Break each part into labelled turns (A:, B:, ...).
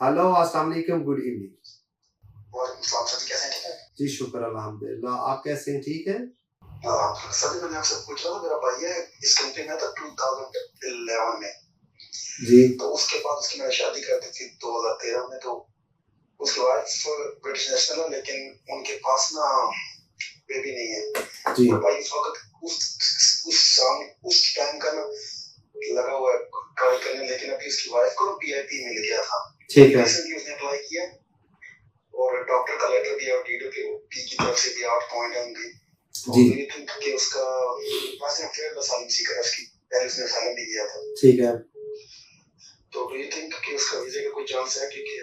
A: Hello, अस्सलाम वालेकुम, good evening.
B: वालेकुम सलाम सर, कैसे हैं? ठीक है?
A: जी, शुक्र अल्हम्दुलिल्लाह। आप कैसे हैं? ठीक हैं?
B: सर मैंने आपसे पूछा था, मेरा भाई है इस कंट्री में था 2011 में।
A: जी।
B: तो उसके बाद उसकी मैंने शादी कर दी थी 2013 में। तो उसकी वाइफ ब्रिटिश नेशनल है, लेकिन उनके पास ना बेबी नहीं है।
A: जी।
B: तो भाई इस वक्त उस टाइम का ना लगा हुआ है ट्राई करने, लेकिन अभी उसकी वाइफ को पीआईपी मिल गया था।
A: ठीक है।
B: रिसेंटली उसने अप्लाई किया और डॉक्टर का लेटर भी और डीडब्ल्यूपी की तरफ से भी 8 पॉइंट है उनकी।
A: जी।
B: तो ये थिंक कि उसका पास फेयर असाइलम सीकर उसकी पहले उसने असाइलम भी किया था।
A: ठीक है।
B: तो डू यू थिंक कि उसका वीजा का कोई चांस है? क्योंकि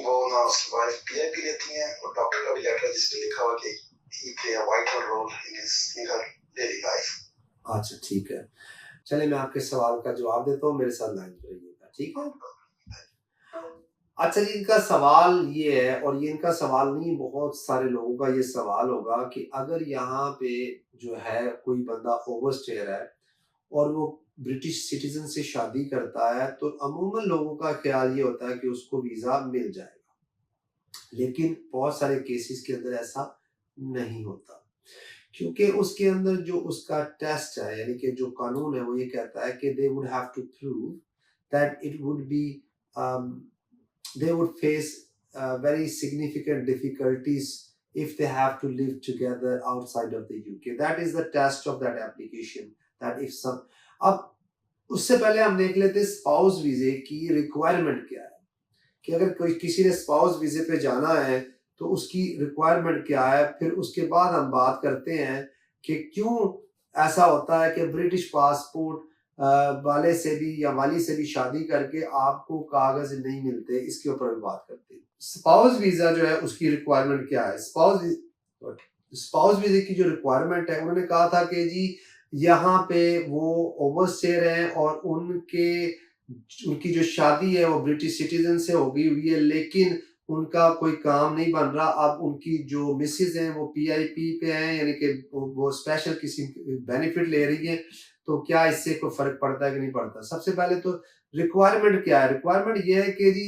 B: वो ना उसकी वाइफ पीआईपी लेती हैं और डॉक्टर का भी लेटर है जिसपे लिखा हुआ कि he play a vital role in her daily life.
A: अच्छा, ठीक है। चलिए, मैं आपके सवाल का जवाब देता हूँ, मेरे साथ लाइन पे रहिएगा, ठीक है? अच्छा जी, इनका सवाल ये है, और ये इनका सवाल नहीं, बहुत सारे लोगों का ये सवाल होगा कि अगर यहाँ पे जो है कोई बंदा ओवरस्टेयर है और वो ब्रिटिश सिटीजन से शादी करता है, तो अमूमन लोगों का ख्याल ये होता है कि उसको वीज़ा मिल जाएगा। लेकिन बहुत सारे केसेस के अंदर ऐसा नहीं होता, क्योंकि उसके अंदर जो उसका टेस्ट है, यानी कि जो कानून है, वो ये कहता है कि they would have to prove that it would be they would face very significant difficulties if they have to live together outside of the UK. That is the test of that application. That if some अब उससे पहले हम देख लेते spouse वीजे की requirement क्या है, कि अगर कोई किसी ने स्पाउस वीजे पे जाना है तो उसकी रिक्वायरमेंट क्या है। फिर उसके बाद हम बात करते हैं कि क्यों ऐसा होता है कि ब्रिटिश पासपोर्ट वाले से भी या वाली से भी शादी करके आपको कागज नहीं मिलते, इसके ऊपर भी बात करते हैं। स्पाउस वीजा जो है उसकी रिक्वायरमेंट क्या है। स्पाउस वीजे की जो रिक्वायरमेंट है, उन्होंने कहा था कि जी यहाँ पे वो ओवरस्टेयर हैं और उनकी जो शादी है वो ब्रिटिश सिटीजन से हो गई हुई है, लेकिन उनका कोई काम नहीं बन रहा। अब उनकी जो मिसेज हैं वो पीआईपी पे हैं, यानी कि वो स्पेशल किसी बेनिफिट ले रही है। तो क्या इससे कोई फर्क पड़ता है कि नहीं पड़ता? सबसे पहले तो रिक्वायरमेंट क्या है। रिक्वायरमेंट ये है कि जी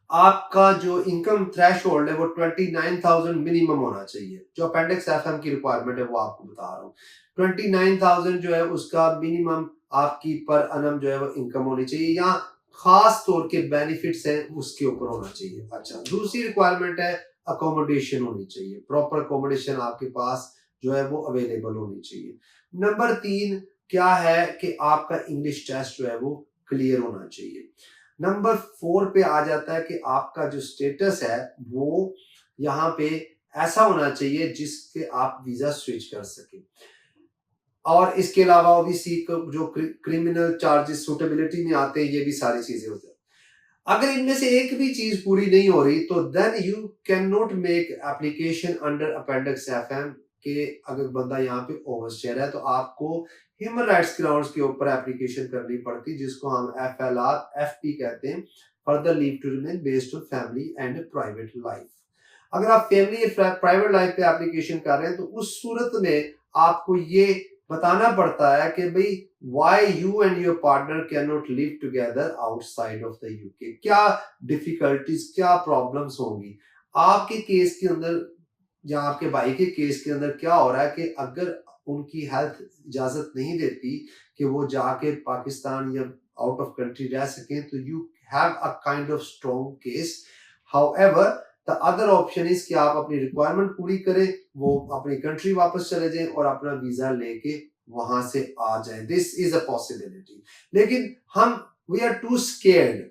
A: आपका जो इनकम थ्रेशोल्ड है वो 29,000 मिनिमम होना चाहिए। जो अपेंडिक्स एफएम की रिक्वायरमेंट है वो आपको बता रहा हूँ। 29,000 जो है उसका मिनिमम आपकी पर अनम जो है वो इनकम होनी चाहिए, या खास तौर के बेनिफिट्स हैं उसके ऊपर होना चाहिए। अच्छा, दूसरी रिक्वायरमेंट है अकोमोडेशन होनी चाहिए, प्रॉपर अकोमोडेशन आपके पास जो है वो अवेलेबल होनी चाहिए। नंबर 3 क्या है कि आपका इंग्लिश टेस्ट जो है वो क्लियर होना चाहिए। नंबर 4 पे आ जाता है कि आपका जो स्टेटस है वो यहाँ पे ऐसा होना चाहिए जिसके आप वीजा स्विच कर सके। और इसके अलावा ओबीसी जो क्रिमिनल चार्जेस सूटेबिलिटी में आते हैं, ये भी सारी चीजें होती हैं। अगर इनमें से एक भी चीज पूरी नहीं हो रही तो then you can not make application under appendix FM के। अगर बंदा यहाँ पे ओवरस्टेयर है तो आपको ह्यूमन राइट्स ग्राउंड्स के ऊपर एप्लीकेशन करनी पड़ती, जिसको हम एफएलआर एफपी कहते हैं, further leave to remain based on family and private life. अगर आप फैमिली प्राइवेट लाइफ पे एप्लीकेशन कर रहे हैं तो उस सूरत में आपको ये बताना पड़ता है कि भाई why you and your partner cannot live together outside of the UK। क्या डिफिकल्टीज, क्या प्रॉब्लम्स होंगी आपके केस के अंदर, या आपके भाई के केस के अंदर क्या हो रहा है कि अगर उनकी हेल्थ इजाजत नहीं देती कि वो जाके पाकिस्तान या आउट ऑफ कंट्री रह सकें, तो you have a kind of strong case. However the other option is कि आप अपनी रिक्वायरमेंट पूरी करें, वो अपनी कंट्री वापस चले जाएं और अपना वीजा लेके वहां से आ जाएं। This is a possibility. लेकिन हम we are too scared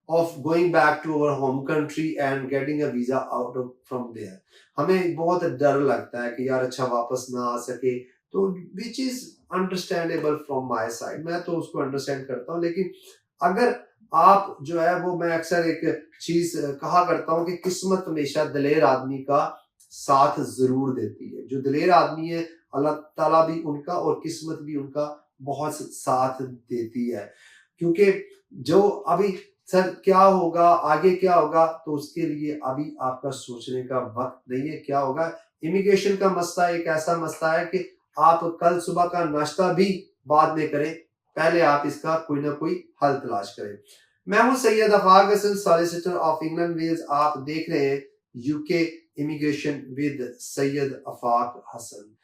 A: of going back to our home country and getting a visa out of from there। हमें बहुत डर लगता है कि यार अच्छा वापस ना आ सके, तो which is understandable from my side, मैं तो उसको अंडरस्टैंड करता हूँ। लेकिन अगर आप जो है वो, मैं अक्सर एक चीज कहा करता हूँ कि किस्मत हमेशा दलेर आदमी का साथ जरूर देती है। जो दलेर आदमी है अल्लाह ताला भी उनका और किस्मत भी उनका बहुत साथ देती है। क्योंकि जो अभी सर क्या होगा आगे, क्या होगा, तो उसके लिए अभी आपका सोचने का वक्त नहीं है। क्या होगा, इमिग्रेशन का मसला एक ऐसा मसला है कि आप कल सुबह का नाश्ता भी बाद में करें, पहले आप इसका कोई ना कोई हल तलाश करें। मैं हूं Syed Afaq Hasan, solicitor of England Wales. आप देख रहे हैं UK immigration with Syed Afaq Hasan.